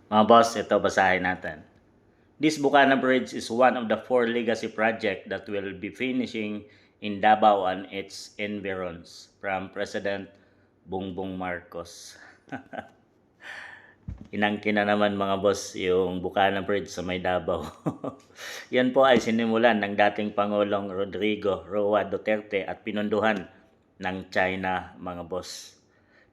Mga boss, ito basahin natin. This Bukana Bridge is one of the 4 legacy projects that will be finishing in Davao and its environs from President Bongbong Marcos. Inangkin na naman mga boss yung Bukana Bridge sa may Davao. Yan po ay sinimulan ng dating Pangulong Rodrigo Roa Duterte at pinunduhan ng China mga boss.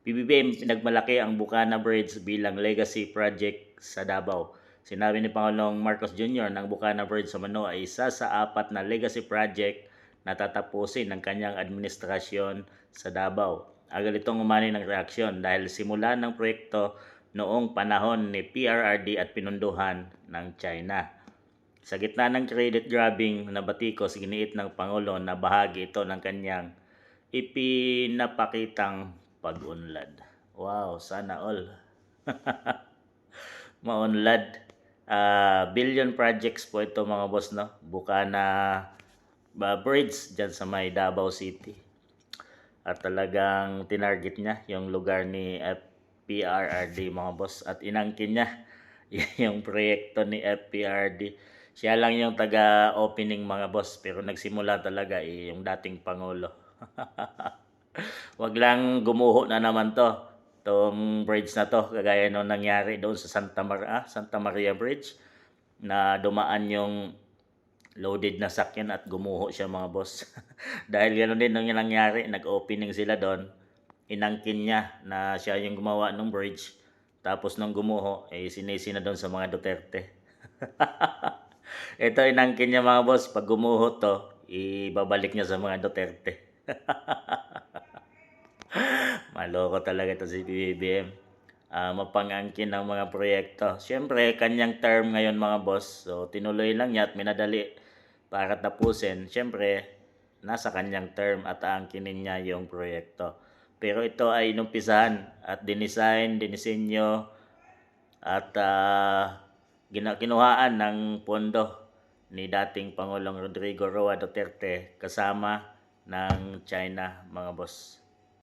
PBBM pinagmalaki ang Bukana Bridge bilang legacy project sa Davao. Sinabi ni Pangulong Marcos Jr. ng Bukana Bridge sa Mano ay isa sa 4 na legacy project na tatapusin ng kanyang administrasyon sa Davao. Agad itong umani ng reaksyon dahil simula ng proyekto noong panahon ni PRRD at pinunduhan ng China. Sa gitna ng credit grabbing na batikos, giniit ng Pangulo na bahagi ito ng kanyang ipinapakitang pag-unlad. Wow, sana all. Maunlad. Billion projects po ito mga boss, no? Bukana Bridge dyan sa may Davao City. At talagang tinarget niya yung lugar ni FPRRD mga boss. At inangkin niya yung proyekto ni FPRD. Siya lang yung taga-opening mga boss. Pero nagsimula talaga yung dating Pangulo. Wag lang gumuho na naman to. Itong bridge na to. Kagaya nung nangyari doon sa Santa Maria Bridge. Na dumaan yung loaded na sakyan at gumuho siya mga boss. Dahil ganoon din nung nangyari, nag-opening sila doon. Inangkin niya na siya yung gumawa ng bridge. Tapos nung gumuho, sinisi na doon sa mga Duterte. Ito inangkin niya mga boss, pag gumuho to, ibabalik niya sa mga Duterte. Maloko talaga ito si PBBM. Mapangangkin ng mga proyekto. Siyempre, kanyang term ngayon mga boss. So, tinuloy lang niya at minadali para tapusin. Siyempre, nasa kanyang term at aangkinin niya yung proyekto. Pero ito ay inumpisahan at dinisenyo at kinuhaan ng pondo ni dating Pangulong Rodrigo Roa Duterte kasama ng China mga boss.